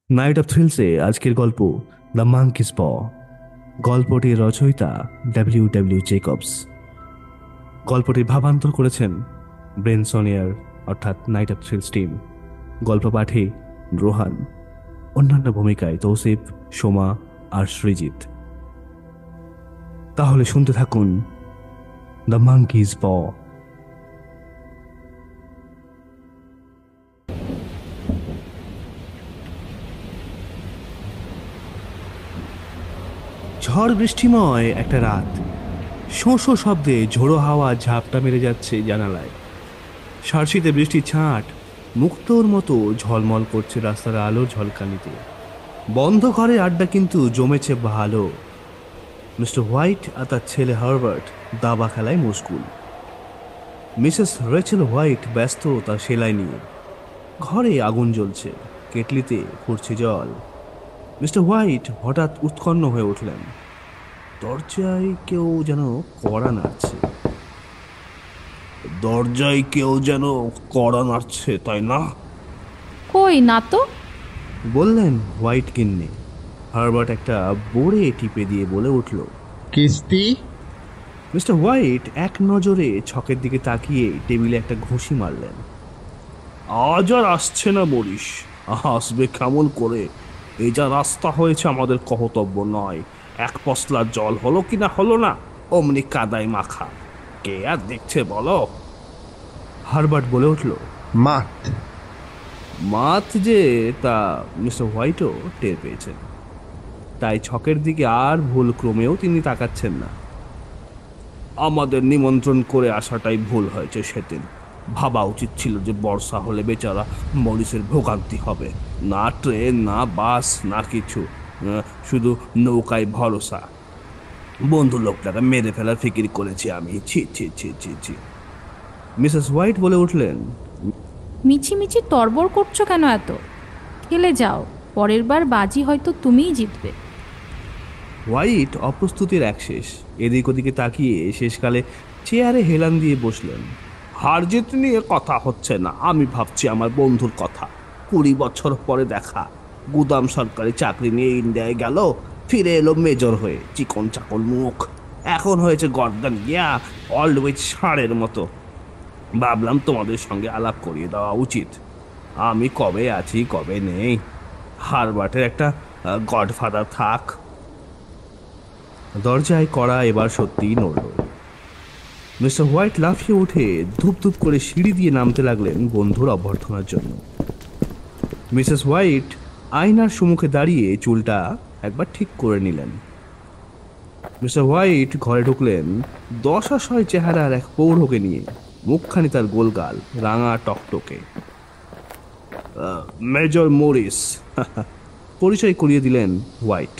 Night of থ্রিলসে আজকের গল্প the monkeys প। গল্পটির রচয়িতা ডব্লিউ জেকবস। গল্পটির ভাবান্তর করেছেন ব্রেনসনিয়ার অর্থাৎ নাইট অফ থ্রিলস টিম। গল্প পাঠে রোহান, অন্যান্য ভূমিকায় তৌসিফ, সোমা আর সৃজিত। তাহলে শুনতে থাকুন দ্য মাঙ্কিস প। ঝড় বৃষ্টিময় একটা রাত। শোঁ শোঁ শব্দে ঝোড়ো হাওয়া ঝাপটা মেরে যাচ্ছে জানালায়। সার্সিতে বৃষ্টির ছাঁট মুক্তোর মতো ঝলমল করছে রাস্তার আলোর ঝলকানিতে। বন্ধ ঘরে আড্ডা কিন্তু জমেছে ভালো। মিস্টার হোয়াইট আর তার ছেলে হারবার্ট দাবা খেলায় মশগুল। মিসেস রেচেল হোয়াইট ব্যস্ত তার সেলাই নিয়ে। ঘরে আগুন জ্বলছে, কেটলিতে ফুটছে জল। মিস্টার হোয়াইট হঠাৎ উৎকণ্ঠ হয়ে উঠলেন। দরজায় কেউ যেন কড়া নাড়ছে। দরজায় কেউ যেন কড়া নাড়ছে, তাই না? কই না তো। বললেন হোয়াইট কিন্নি। হারবার্ট একটা বোড়ে টিপে দিয়ে বলে উঠল, কিস্তি। মিস্টার হোয়াইট এক নজরে ছকের দিকে তাকিয়ে টেবিলে একটা ঘুষি মারলেন। আজ আর আসছে না মরিস, আসবে কেমন করে? এই যা রাস্তা হয়েছে আমাদের কর্তব্য নয়। এক পশলা জল হলো কিনা হলো না, অমনি কাদায় মাখা। কে আর দেখছে বলো? হারবার্ট বলে উঠল, মাত। মাথ যে তা মিস্টার হোয়াইটও টের পেয়েছেন, তাই ছকের দিকে আর ভুল ক্রমেও তিনি তাকাচ্ছেন না। আমাদের নিমন্ত্রণ করে আসাটাই ভুল হয়েছে সেদিন। ভাবা উচিত ছিল যে বর্ষা হলে বেচারা মরিসের ভোগান্তি হবে। না ট্রেন, না বাস, না কিছু, শুধু নৌকায় ভরসা। বন্ধু লোকটাকে মেরে ফেলার ফিকির করেছি আমি। ছি ছি ছি ছি ছি। মিসেস হোয়াইট বলে উঠলেন, মিছিমিছি তরবর করছো কেন এত? খেলে যাও, পরের বার বাজি হয়তো তুমিই জিতবে। হোয়াইট অপ্রস্তুতির এক শেষ। এদিক ওদিকে তাকিয়ে শেষকালে চেয়ারে হেলান দিয়ে বসলেন। হার জিত নিয়ে কথা হচ্ছে না, আমি ভাবছি আমার বন্ধুর কথা। 20 বছর পরে দেখা। গুদাম সরকারি চাকরি নিয়ে ইন্ডিয়ায় গেল, ফিরে এলো মেজর হয়ে, চিকন চাকন মুখ। এখন হয়েছে গর্দান গিয়া, অলওয়েজ ষাঁড়ের মতো। ভাবলাম তোমাদের সঙ্গে আলাপ করিয়ে দেওয়া উচিত। আমি কবে আছি কবে নেই। হারবার্টের একটা গডফাদার থাক। দরজায় কড়া এবার সত্যিই নড়ল। মিস্টার হোয়াইট লাফিয়ে উঠে ধূপ ধূপ করে সিঁড়ি দিয়ে নামতে লাগলেন বন্ধুর অভ্যর্থনার জন্য। মিসেস হোয়াইট আয়নার সম্মুখে দাঁড়িয়ে চুলটা একবার ঠিক করে নিলেন। মিস্টার হোয়াইট ঘরে ঢুকলেন দশাশয় চেহারার এক পৌঢ়কে নিয়ে। মুখখানি তার গোলগাল, রাঙা টকটকে। মেজর মরিস পরিচয় করিয়ে দিলেন হোয়াইট।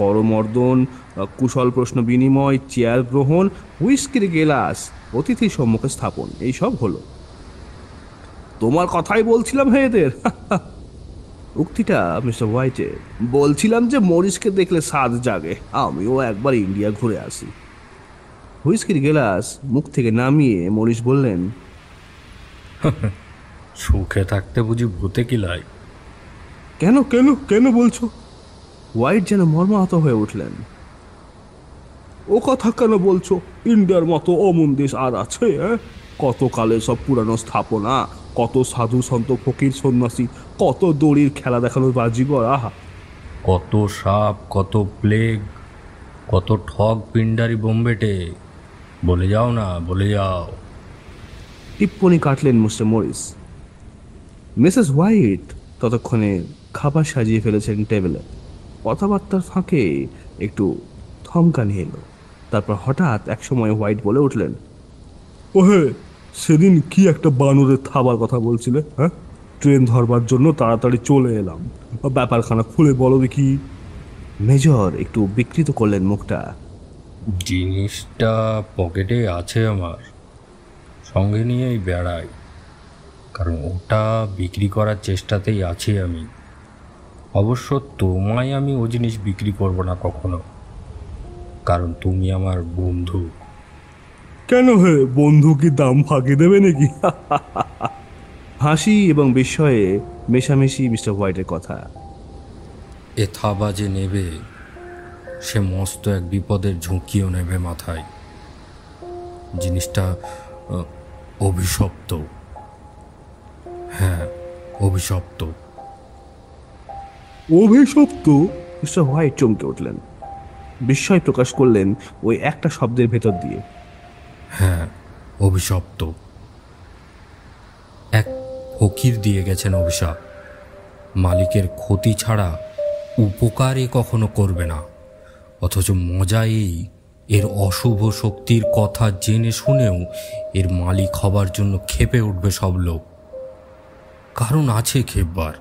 করমর্দন, কুশল প্রশ্ন বিনিময়, চেয়ার গ্রহণ, হুইস্কির গেলাস অতিথির সম্মুখে স্থাপন, এইসব হলো। তোমার কথাই বলছিলাম হে এদের উক্তিটা মিস্টার হোয়াইটে। বলছিলাম যে মরিসকে দেখলে স্বাদ জাগে, আমিও একবার ইন্ডিয়া ঘুরে আসি। হুইস্কির গেলাস মুখ থেকে নামিয়ে মরিস বললেন, সুখে থাকতে বুঝি ভূতে কিলাই? কেন কেন কেন বলছো? হোয়াইট যেন মর্মাহত হয়ে উঠলেন। ও কথা কেন বলছো? ইন্ডিয়ার মতো অমন দেশ আর আছে? কত কালে সব পুরানো স্থাপনা, কত সাধু সন্ত ফকির সন্ন্যাসী, কত দড়ির খেলা দেখানোর বাজিগর। আহা, কত সাপ, কত প্লেগ, কত ঠগ পিন্ডারি বোম্বেটে। বলে যাও না, বলে যাও। টিপ্পনি কাটলেন মিস্টার মরিস। মিসেস হোয়াইট ততক্ষণে খাবার সাজিয়ে ফেলেছেন টেবিলে। কথাবার্তার ফাঁকে একটু থমকানি এলো। তারপর হঠাৎ একসময় হোয়াইট বলে উঠলেন, ওহে, সেদিন কি একটা বানরের থাবার কথা বলছিলে? হ্যাঁ, ট্রেন ধরবার জন্য তাড়াতাড়ি চলে এলাম। ব্যাপারখানা খুলে বলো দেখি। মেজর একটু বিকৃত করলেন মুখটা। জিনিসটা পকেটে আছে আমার, সঙ্গে নিয়েই বেড়াই, কারণ ওটা বিক্রি করার চেষ্টাতেই আছি আমি। অবশ্য তোমায় আমি ও জিনিস বিক্রি করব না কখনো, কারণ তুমি আমার বন্ধু। কেন হে, বন্ধু কি দাম ফাঁকি দেবে নাকি? হাসি এবং বিস্ময়ে মেশামেশি মিস্টার হোয়াইটের কথা। এ থাবা যে নেবে, সে মস্ত এক বিপদের ঝুঁকিও নেবে মাথায়। জিনিসটা অভিশপ্ত। হ্যাঁ, অভিশপ্ত। অভিশপ্ত? মিস্টার হোয়াইট চমকে উঠলেন, বিস্ময় প্রকাশ করলেন ওই একটা শব্দের ভেতর দিয়ে। হ্যাঁ, অভিশপ্ত। এক ফকির দিয়ে গেছেন অভিশাপ। মালিকের ক্ষতি ছাড়া উপকার এ কখনো করবে না। অথচ মজা এই, এর অশুভ শক্তির কথা জেনে শুনেও এর মালিক হবার জন্য ক্ষেপে উঠবে সব লোক। কারণ আছে খেপবার।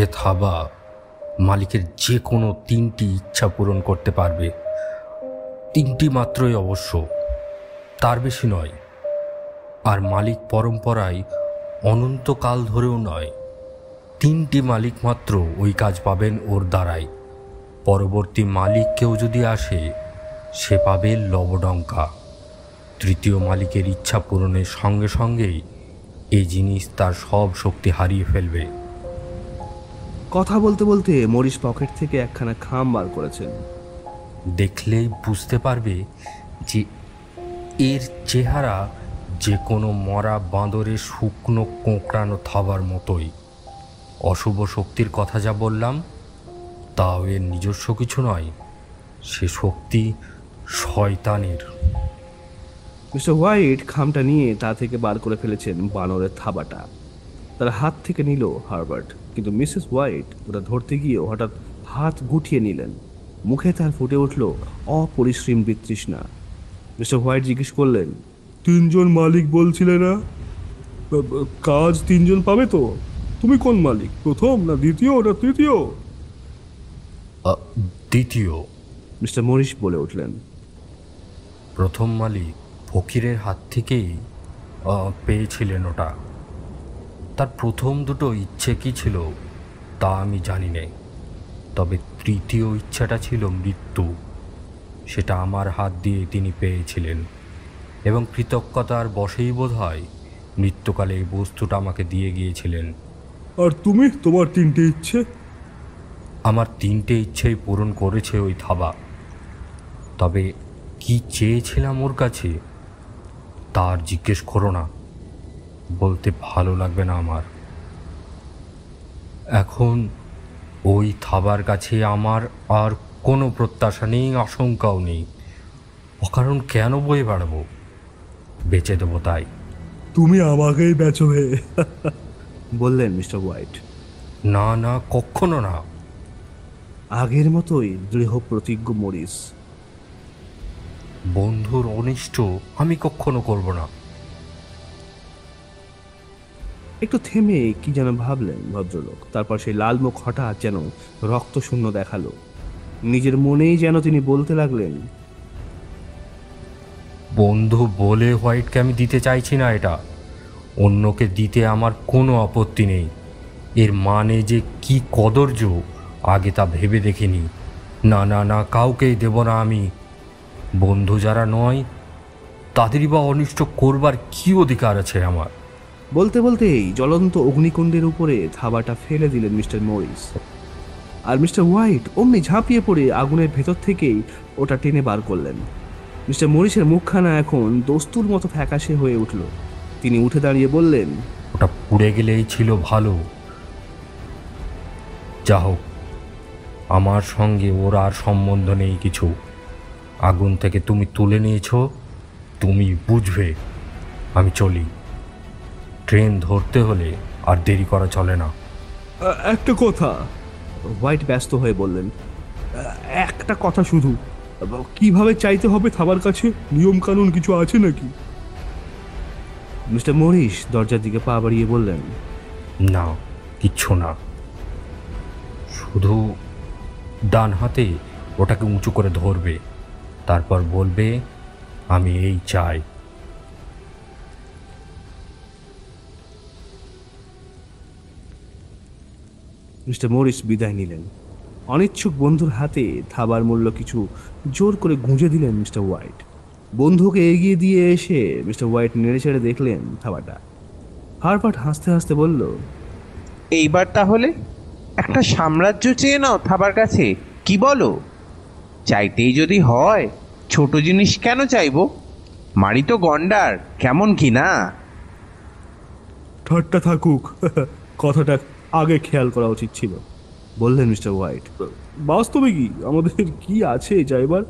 এ থাবা মালিকের যে কোনো 3টি ইচ্ছা পূরণ করতে পারবে। 3টি মাত্রই অবশ্য, তার বেশি নয়। আর মালিক পরম্পরায় অনন্তকাল ধরেও নয়। 3টি মালিক মাত্র ওই কাজ পাবেন ওর দ্বারাই। পরবর্তী মালিক কেউ যদি আসে, সে পাবে লবডঙ্কা। তৃতীয় মালিকের ইচ্ছা পূরণের সঙ্গে সঙ্গেই এই জিনিস তার সব শক্তি হারিয়ে ফেলবে। কথা বলতে বলতে মরিস পকেট থেকে একখানা খাম বার করেছেন। দেখলেই বুঝতে পারবে যে এর চেহারা যে কোনো মরা বাঁদরের শুকনো কোঁকড়ানো থাবার মতোই। অশুভ শক্তির কথা যা বললাম, তাও এর নিজস্ব কিছু নয়। সে শক্তি শয়তানের। মিস্টার হোয়াইট খামটা নিয়ে তা থেকে বার করে ফেলেছেন বানরের থাবাটা। তার হাত থেকে নিল হারবার্ট, কিন্তু মিসেস হোয়াইট ওটা ধরতে গিয়ে হঠাৎ হাত গুটিয়ে নিলেন। মুখে তার ফুটে উঠল অপরিসীম বিতৃষ্ণা। মিস্টার হোয়াইট জিজ্ঞেস করলেন, 3জন মালিক বলছিলে না? কাজ 3জন পাবে তো? তুমি কোন মালিক, প্রথম না দ্বিতীয় না তৃতীয়? দ্বিতীয়। মিস্টার মরিস বলে উঠলেন। প্রথম মালিক ফকিরের হাত থেকেই পেয়েছিলেন ওটা। তার প্রথম দুটো ইচ্ছে কি ছিল তা আমি জানি না, তবে তৃতীয় ইচ্ছাটা ছিল মৃত্যু। সেটা আমার হাত দিয়ে তিনি পেয়েছিলেন, এবং কৃতজ্ঞতার বশেই বোধ হয় মৃত্যুকালে এই বস্তুটা আমাকে দিয়ে গিয়েছিলেন। আর তুমি, তোমার 3টে ইচ্ছে? আমার 3টে ইচ্ছেই পূরণ করেছে ওই থাবা। তবে কি চেয়েছিলাম ওর কাছে তার জিজ্ঞেস করো না, বলতে ভালো লাগবে না আমার। এখন ওই থাবার কাছে আমার আর কোনো প্রত্যাশা নেই, আশঙ্কাও নেই। অকারণ কেন বয়ে বেড়াবো? বেচে দেবো তাই। তুমি আমাকেই বেচবে, বললেন মিস্টার হোয়াইট। না না, কখনো না। আগের মতোই দৃঢ় প্রতিজ্ঞ মরিস। বন্ধুর অনিষ্ট আমি কখনো করব না। একটু থেমে কি যেন ভাবলেন ভদ্রলোক। তারপর সেই লাল মুখ হঠাৎ যেন রক্তশূন্য দেখালো। নিজের মনেই যেন তিনি বলতে লাগলেন, বন্ধু বলে হোয়াইটকে আমি দিতে চাইছি না এটা। অন্যকে দিতে আমার কোনো আপত্তি নেই। এর মানে যে কি কদর্য আগে তা ভেবে দেখিনি। না না না, কাউকেই দেব না আমি। বন্ধু যারা নয় তাদেরই বা অনিষ্ট করবার কি অধিকার আছে আমার? বলতে বলতেই জ্বলন্ত অগ্নিকুণ্ডের উপরে থাবাটা ফেলে দিলেন মিস্টার মরিস। আর মিস্টার হোয়াইট অমনি ঝাঁপিয়ে পড়ে আগুনের ভেতর থেকেই ওটা টেনে বার করলেন। মিস্টার মরিসের মুখখানা এখন দস্তুর মতো ফ্যাকাশে হয়ে উঠল। তিনি উঠে দাঁড়িয়ে বললেন, ওটা পুড়ে গেলেই ছিল ভালো। যা হোক, আমার সঙ্গে ওর আর সম্বন্ধ নেই কিছু। আগুন থেকে তুমি তুলে নিয়েছ, তুমি বুঝবে। আমি চলি। ট্রেন ধরতে হলে আর দেরি করা চলে না। একটা কথা, হোয়াইট ব্যস্ত হয়ে বললেন। একটা কথা শুধু, কিভাবে চাইতে হবে থাবার কাছে? নিয়ম কানুন কিছু আছে নাকি? মিস্টার মরিস দরজার দিকে পা বাড়িয়ে বললেন, না, কিচ্ছু না। শুধু ডান হাতে ওটাকে উঁচু করে ধরবে, তারপর বলবে, আমি এই চাই। মিস্টার মরিস বিদায় নিলেন। অনিচ্ছুক বন্ধুর হাতে থাবার মূল্য কিছু জোর করে গুঁজে দিলেন মিস্টার হোয়াইট। বন্ধুকে এগিয়ে দিয়ে এসে মিস্টার হোয়াইট নেড়ে চেড়ে দেখলেন থাবাটা। হারবার্ট হাসতে হাসতে বলল, এইবার তাহলে একটা সাম্রাজ্য চেয়ে নাও থাবার কাছে, কি বলো? চাইতেই যদি হয়, ছোট জিনিস কেন চাইবো? মারি তো গন্ডার, কেমন কি না? ঠাট্টা থাকুক, কথাটা আগে খেয়াল করা উচিত ছিল, বললেন মিস্টার হোয়াইট। বাস্তবে কি আমাদের কি আছে চাইবার?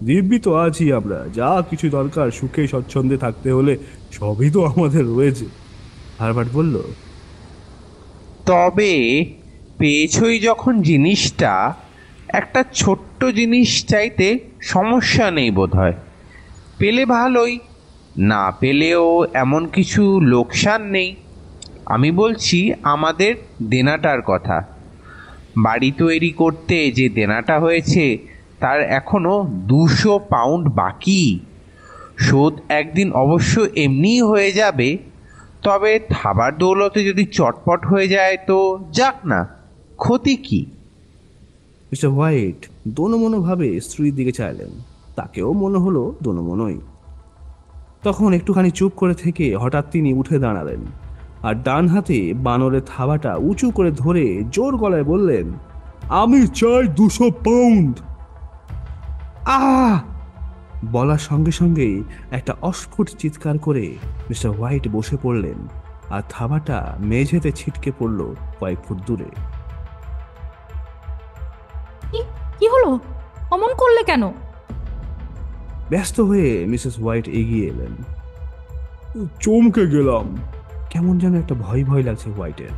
দিব্যি তো আছি আমরা, যা কিছু দরকার সুখে স্বচ্ছন্দে থাকতে হলে সবই তো আমাদের রয়েছে। হারবার্ট বলল, তবে পেয়েছই যখন জিনিসটা, একটা ছোট্ট জিনিস চাইতে সমস্যা নেই বোধ হয়। পেলে ভালোই, না পেলেও এমন কিছু লোকসান নেই। আমি বলছি আমাদের দেনাটার কথা। বাড়ি তৈরি করতে যে দেনাটা হয়েছে তার এখনো 200 পাউন্ড বাকি। শোধ একদিন অবশ্য এমনিই হয়ে যাবে, তবে থাবার দৌলতে যদি চটপট হয়ে যায় তো যাক না, ক্ষতি কি? মিস্টার হোয়াইট দোনমনোভাবে স্ত্রীর দিকে চাইলেন, তাকেও মনে হলো দোনমনোই। তখন একটুখানি চুপ করে থেকে হঠাৎ তিনি উঠে দাঁড়ালেন, আর ডান হাতে বানরের থাবাটা উঁচু করে ধরে জোর গলায় বললেন, আমি চাই 200 পাউন্ড। আহ! বলার সঙ্গে সঙ্গেই একটা অস্ফুট চিৎকার করে মিস্টার হোয়াইট বসে পড়লেন, আর থাবাটা মেঝেতে ছিটকে পড়ল কয়েক ফুট দূরে। কি হলো? অমন করলে কেন? ব্যস্ত হয়ে মিসেস হোয়াইট এগিয়ে এলেন। চমকে গেলাম, কেমন যেন একটা ভয় ভয় লাগছে হোয়াইটের।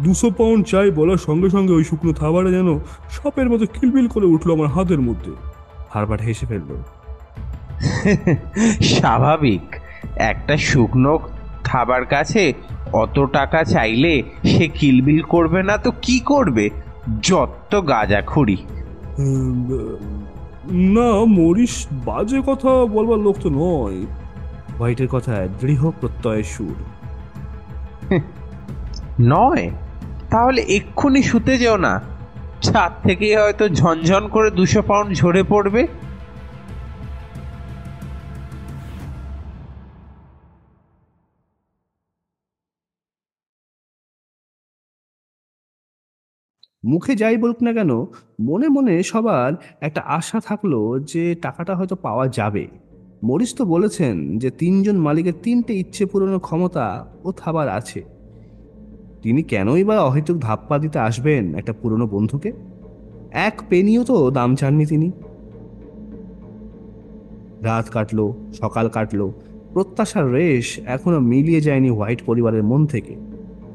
200 পাউন্ড চাই বলার সঙ্গে সঙ্গে ওই শুকনো থাবাটা যেন সাপের মতো কিলবিল করে উঠলো আমার হাতের মধ্যে। হারবার্ট হেসে ফেলল। স্বাভাবিক, একটা শুকনো খাবার কাছে অত টাকা চাইলে সে কিলবিল করবে না তো কি করবে? যত গাঁজাখুরি! না, মরিস বাজে কথা বলবার লোক তো নয়। হোয়াইটের কথায় দৃঢ় প্রত্যয়ের সুর। নয়? তাহলে এক্ষুনি শুতে যেও না, ছাদ থেকেই হয়তো ঝনঝন করে 200 পাউন্ড ঝরে পড়বে। মুখে যাই বলুক না কেন, মনে মনে সবার একটা আশা থাকলো যে টাকাটা হয়তো পাওয়া যাবে। মরিস তো বলেছেন যে 3জন মালিকের 3টে ইচ্ছে পূরণের ক্ষমতা ও থাবার আছে। তিনি কেনই বা অহেতুক ধাপ্পা দিতে আসবেন একটা পুরনো বন্ধুকে? এক পেনিও তো দাম চাননি তিনি। রাত কাটলো, সকাল কাটলো, প্রত্যাশার রেশ এখনো মিলিয়ে যায়নি হোয়াইট পরিবারের মন থেকে।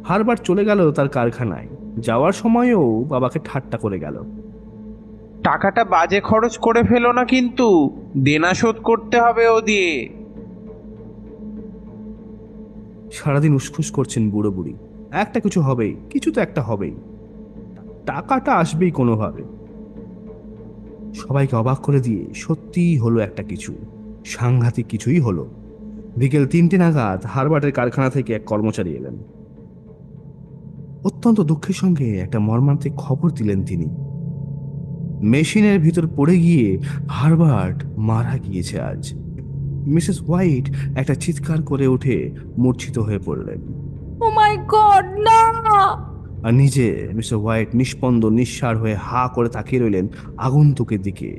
হারবার্ট চলে গেল তার কারখানায়, যাওয়ার সময়ও বাবাকে ঠাট্টা করে গেল। টাকাটা বাজে খরচ করে ফেলো না কিন্তু, দেনা শোধ করতে হবে ও দিয়ে। সারাদিন উসখুস করছেন বুড়ো বুড়ি, একটা কিছু হবেই, কিছু তো একটা হবেই, টাকাটা আসবেই কোনোভাবে। সবাইকে অবাক করে দিয়ে সত্যিই হলো একটা কিছু, সাংঘাতিক কিছুই হলো। বিকেল 3টে নাগাদ হারবার্টের কারখানা থেকে এক কর্মচারী এলেন। অত্যন্ত দুঃখের সঙ্গে একটা মর্মান্তিক খবর দিলেন তিনি। মেশিনের ভিতর পড়ে গিয়ে হারবার্ট মারা গিয়েছে আজ। মিসেস হোয়াইট একটা চিৎকার করে উঠে মূর্ছিত হয়ে পড়লেন। ও মাই গড, না! আর নিজে মিস্টার হোয়াইট নিস্পন্দ নিঃসাড় হয়ে হা করে তাকিয়ে রইলেন আগন্তুকের দিকে।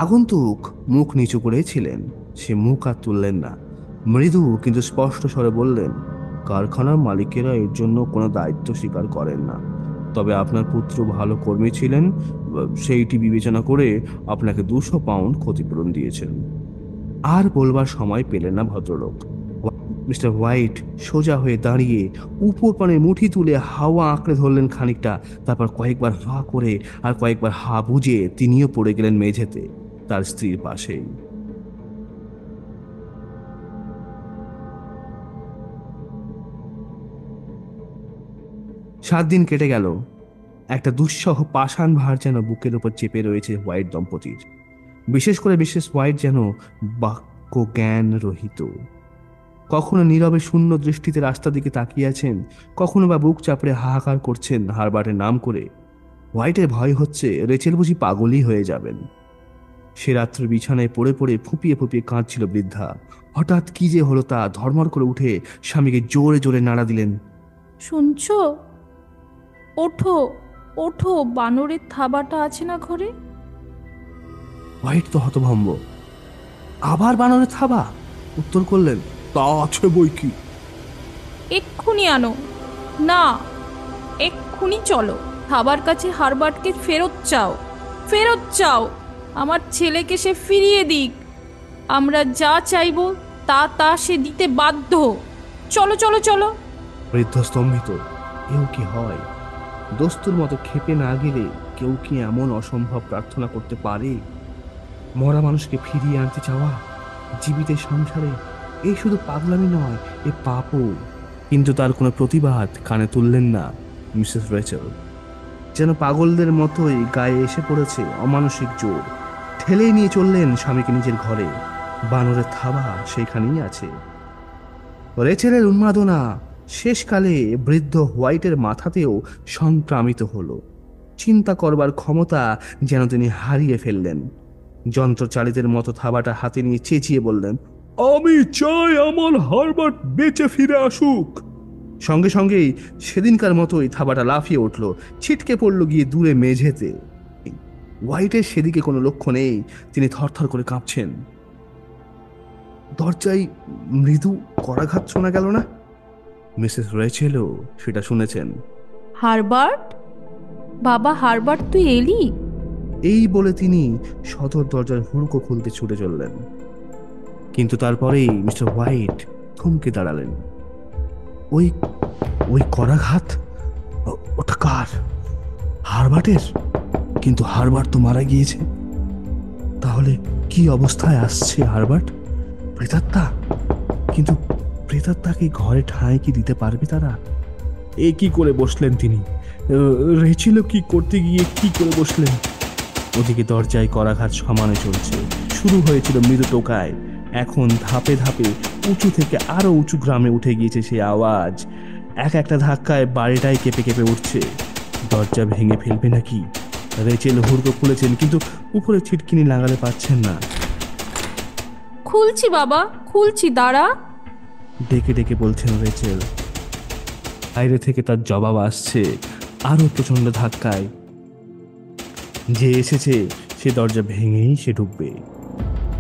আগন্তুক মুখ নিচু করেছিলেন, সে মুখ আর তুললেন না। মৃদু কিন্তু স্পষ্ট স্বরে বললেন, কারখানার মালিকেরা এর জন্য কোনো দায়িত্ব স্বীকার করেন না, তবে আপনার পুত্র ভালো কর্মী ছিলেন, সেইটি বিবেচনা করে আপনাকে 200 পাউন্ড ক্ষতিপূরণ দিয়েছেন। আর বলবার সময় পেলেন না ভদ্রলোক। মিস্টার হোয়াইট সোজা হয়ে দাঁড়িয়ে উপর পানে মুঠি তুলে হাওয়া আঁকড়ে ধরলেন খানিকটা, তারপর কয়েকবার হা করে আর কয়েকবার হা বুঝে তিনিও পড়ে গেলেন মেঝেতে তার স্ত্রীর পাশেই। 7 দিন কেটে গেল। একটা দুঃসহ পাষাণ ভার যেন বুকের উপর চেপে রয়েছে হোয়াইট দম্পতির। বিশেষ করে মিসেস হোয়াইট যেন বাক্য জ্ঞান রহিত। কখনো নীরবে শূন্য দৃষ্টিতে রাস্তার দিকে তাকিয়ে আছেন, কখনো বা বুক চাপড়ে হাহাকার করছেন হারবার্টের নাম করে। হোয়াইটের ভয় হচ্ছে রেচেল বুঝি পাগলই হয়ে যাবেন। সে রাত্রে বিছানায় পড়ে পড়ে ফুপিয়ে ফুপিয়ে কাঁদছিল বৃদ্ধা। হঠাৎ কি যে হলো তা ধর্মর করে উঠে স্বামীকে জোরে জোরে নাড়া দিলেন। শুনছো? ওঠো, ওঠো, বানরের থাবাটা আছে না ঘরে? হোয়াইট তো হতভম্ব। আবার বানরের থাবা? উত্তর করলেন, তা আছে বই কি। এক্ষুনি আনো। না, এক্ষুনি চলো, থাবার কাছে হারবার্টকে ফেরত চাও, ফেরত চাও। আমার ছেলেকে সে ফিরিয়ে দিক। আমরা যা চাইবো তা তা সে দিতে বাধ্য। চলো চলো চলো। বৃদ্ধ স্তম্ভিত। এও কি হয়? দস্তুর মতো খেপে না গেলে কেউ কি এমন অসম্ভব প্রার্থনা করতে পারে? মরা মানুষকে ফিরিয়ে আনতে চাওয়া জীবিতের সংসারে, এই শুধু পাগলামি নয়, এ পাপও। কিন্তু তার কোনো প্রতিবাদ কানে তুললেন না মিসেস রেচেল। যেন পাগলদের মতোই গায়ে এসে পড়েছে অমানসিক জোর। ঠেলেই নিয়ে চললেন স্বামীকে নিজের ঘরে। বানরের থাবা সেইখানেই আছে। রেচেলের উন্মাদনা শেষকালে বৃদ্ধ হোয়াইটের মাথাতেও সংক্রামিত হলো। চিন্তা করবার ক্ষমতা যেন তিনি হারিয়ে ফেললেন। যন্ত্রচালিতের মতো থাবাটা হাতে নিয়ে চেঁচিয়ে বললেন, আমি চাই আমার হারবার্ট বেঁচে ফিরে আসুক। সঙ্গে সঙ্গেই সেদিনকার মতোই থাবাটা লাফিয়ে উঠল, ছিটকে পড়ল গিয়ে দূরে মেঝেতে। হোয়াইটের সেদিকে কোনো লক্ষ্য নেই, তিনি থরথর করে কাঁপছেন। দরজায় মৃদু করাঘাত শোনা গেল না? মিসেস রেচেলও সেটা শুনেছেন। হারবার্ট, বাবা হারবার্ট, তুই এলি? এই বলে তিনি সদর দরজার হুড়কো খুলতে ছুটে চললেন। কিন্তু তারপরেই মিস্টার হোয়াইট থমকে দাঁড়ালেন। ওই ওই করাঘাত, ওটা কার? হারবার্টের? কিন্তু হারবার্ট তো মারা গিয়েছে। তাহলে কি অবস্থায় আসছে হারবার্ট? প্রেতাত্মা? কিন্তু প্রেতাত্মাকে ঘরে ঠাঁই কি দিতে পারবে তারা? এ কি করে বসলেন তিনি? রেচেলও কি করতে গিয়ে কি করে বসলেন? ওদিকে দরজায় করাঘাত সমানে চলছে। শুরু হয়েছিল মৃদু টোকায়, এখন ধাপে ধাপে উঁচু থেকে আরো উঁচু গ্রামে উঠে গিয়েছে সেই আওয়াজ। এক একটা ধাক্কায় বাড়িটাই কেঁপে কেঁপে উঠছে। দরজা ভেঙে ফেলবে নাকি? রেচেল হুড়কো খুলেছেন, কিন্তু উপরে ছিটকিনি লাগাতে পারছেন না। খুলছি বাবা, খুলছি, দাঁড়া। ডেকে ডেকে বলছেন রেচেল। বাইরে থেকে তার জবাব আসছে আরো প্রচন্ড ধাক্কায়। যে এসেছে সে দরজা ভেঙেই সে ঢুকবে।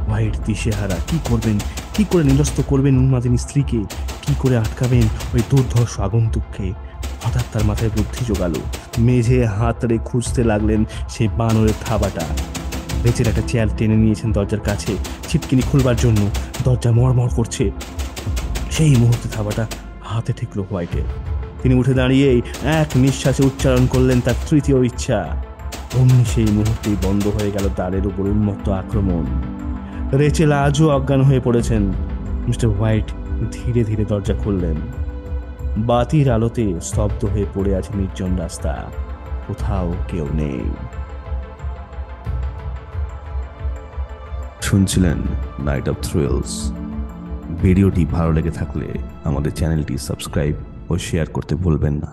হোয়াইট দিশেহারা। কি করবেন? কি করে নিরস্ত করবেন উন্মাদিনী স্ত্রীকে? কি করে আটকাবেন ওই দুর্ধর্ষ আগন্তুককে? হঠাৎ তার মাথায় বুদ্ধি জোগালো। মেঝে হাত রে খুঁজতে লাগলেন সেই বানরের থাবাটা। রেচেল একটা চেয়ার টেনে নিয়েছেন দরজার কাছে ছিটকিনি খুলবার জন্য। দরজা মড়মড় করছে। সেই মুহূর্তে থাবাটা হাতে ঠেকলো হোয়াইটের। তিনি উঠে দাঁড়িয়েই এক নিঃশ্বাসে উচ্চারণ করলেন তার তৃতীয় ইচ্ছা। অমনি সেই মুহূর্তেই বন্ধ হয়ে গেল দ্বারের উপর উন্মত্ত আক্রমণ। রেচেল আজও অজ্ঞান হয়ে পড়েছেন। মিস্টার হোয়াইট ধীরে ধীরে দরজা খুললেন। বাতির আলোতে স্তব্ধ হয়ে পড়ে আছে নির্জন রাস্তা। কোথাও কেউ নেই। শুনছিলেন নাইট অফ থ্রিলস। ভিডিওটি ভালো লেগে থাকলে আমাদের চ্যানেলটি সাবস্ক্রাইব ও শেয়ার করতে ভুলবেন না।